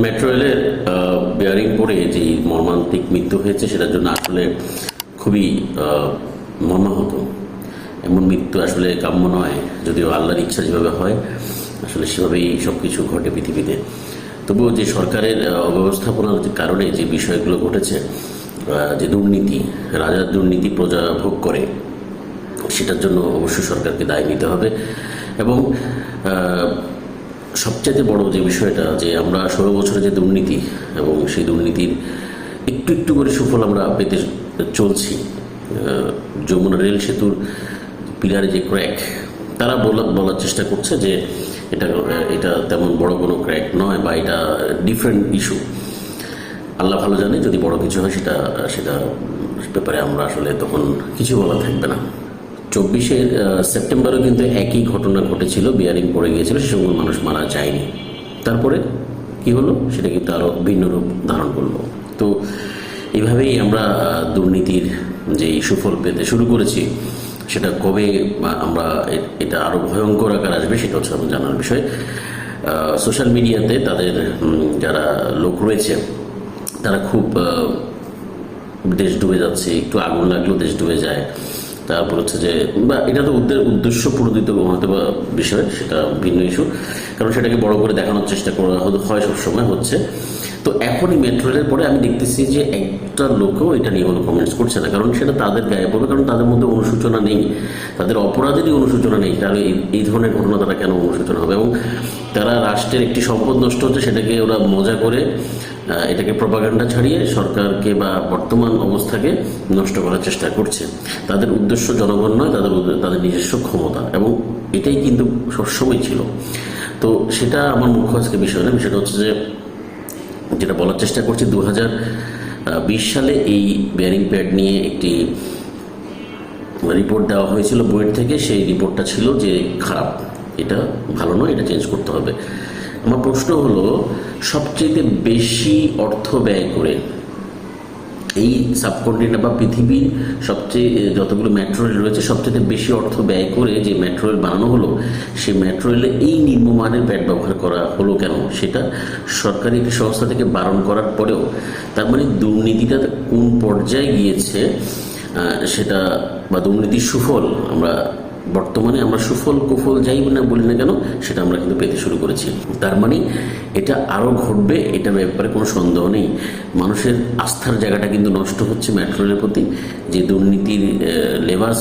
Metro রেলের bearing পড়ে যে মর্মান্তিক মৃত্যু হয়েছে সেটার জন্য আসলে খুবই মর্মাহত। এমন মৃত্যু আসলে কাম্য নয়, যদিও আল্লাহর ইচ্ছা যেভাবে হয় আসলে সেভাবেই সব কিছু ঘটে পৃথিবীতে। তবুও যে সরকারের অব্যবস্থাপনার কারণে যে বিষয়গুলো ঘটেছে, যে দুর্নীতি, রাজার দুর্নীতি প্রজা ভোগ করে, সেটার জন্য অবশ্যই সরকারকে দায় নিতে হবে। এবং সবচেয়ে বড় যে বিষয়টা, যে আমরা 16 বছরে যে দুর্নীতি এবং সেই দুর্নীতির একটু একটু করে সুফল আমরা পেতে চলছি। যমুনা রেল সেতুর পিলারে যে ক্র্যাক, তারা বলার চেষ্টা করছে যে এটা তেমন বড় কোনো ক্র্যাক নয় বা এটা ডিফারেন্ট ইস্যু। আল্লাহ ভালো জানে, যদি বড় কিছু হয় সেটা ব্যাপারে আমরা আসলে তখন কিছু বলা থাকবে না। 24শে সেপ্টেম্বরও কিন্তু একই ঘটনা ঘটেছিল, বিয়ারিং পড়ে গিয়েছিল, সে সময় মানুষ মারা যায়নি। তারপরে কি হলো সেটা কিন্তু আরও ভিন্ন রূপ ধারণ করলো। তো এইভাবেই আমরা দুর্নীতির যেই সুফল পেতে শুরু করেছি, সেটা কবে আমরা এটা আরও ভয়ঙ্কর আকার আসবে সেটা হচ্ছে আমার জানার বিষয়। সোশ্যাল মিডিয়াতে তাদের যারা লোক রয়েছে তারা খুব দেশ ডুবে যাচ্ছে, একটু আগুন লাগলেও দেশ ডুবে যায়। তারপর হচ্ছে যে বা এটা তো উদ্দেশ্য প্রণোদিত হতে বা বিষয়, সেটা ভিন্ন ইস্যু, কারণ সেটাকে বড় করে দেখানোর চেষ্টা করা হয় সবসময় হচ্ছে। তো এখনই মেট্রো রেলের পরে আমি দেখতেছি যে একটা লোকও এটা নিয়ে কোনো কমেন্টস করছে না, কারণ সেটা তাদের গায়ে পড়বে, কারণ তাদের মধ্যে অনুশোচনা নেই, তাদের অপরাধেরই অনুশোচনা নেই। তাহলে এই ধরনের ঘটনা তারা কেন অনুশোচনা হবে? এবং তারা রাষ্ট্রের একটি সম্পদ নষ্ট হচ্ছে, সেটাকে ওরা মজা করে এটাকে প্রপাগান্ডা ছাড়িয়ে সরকারকে বা বর্তমান অবস্থাকে নষ্ট করার চেষ্টা করছে। তাদের উদ্দেশ্য জনগণ নয়, তাদের নিজস্ব ক্ষমতা, এবং এটাই কিন্তু সবসময় ছিল। তো সেটা আমার মুখ্য আজকে বিষয় না। বিষয়টা হচ্ছে যে যেটা বলার চেষ্টা করছি, 2020 সালে এই বেয়ারিং প্যাড নিয়ে একটি রিপোর্ট দেওয়া হয়েছিল বুয়েট থেকে। সেই রিপোর্টটা ছিল যে খারাপ, এটা ভালো নয়, এটা চেঞ্জ করতে হবে। আমার প্রশ্ন হলো, সবচেয়ে বেশি অর্থ ব্যয় করে এই সাবকন্টিনেন্ট বা পৃথিবীর সবচেয়ে যতগুলো মেট্রো রেল রয়েছে, সবচেয়ে বেশি অর্থ ব্যয় করে যে মেট্রো রেল বানানো হলো, সেই মেট্রো রেলে এই নিম্নমানের প্যাড ব্যবহার করা হলো কেন? সেটা সরকারি একটি সংস্থা থেকে বারণ করার পরেও, তার মানে দুর্নীতিটা কোন পর্যায়ে গিয়েছে সেটা, বা দুর্নীতির সুফল বর্তমানে আমরা সুফল কুফল যাই না বলি না কেন, সেটা আমরা কিন্তু পেতে শুরু করেছি। তার মানে এটা আরও ঘটবে, এটার ব্যাপারে কোনো সন্দেহ নেই। মানুষের আস্থার জায়গাটা কিন্তু নষ্ট হচ্ছে মেট্রো রেলের প্রতি। যে দুর্নীতির লেবাস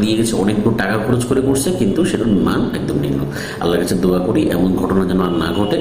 দিয়ে গেছে, অনেকগুলো টাকা খরচ করে করছে, কিন্তু সেটার মান একদম নিম্ন। আল্লাহর কাছে দোয়া করি এমন ঘটনা যেন আর না ঘটে।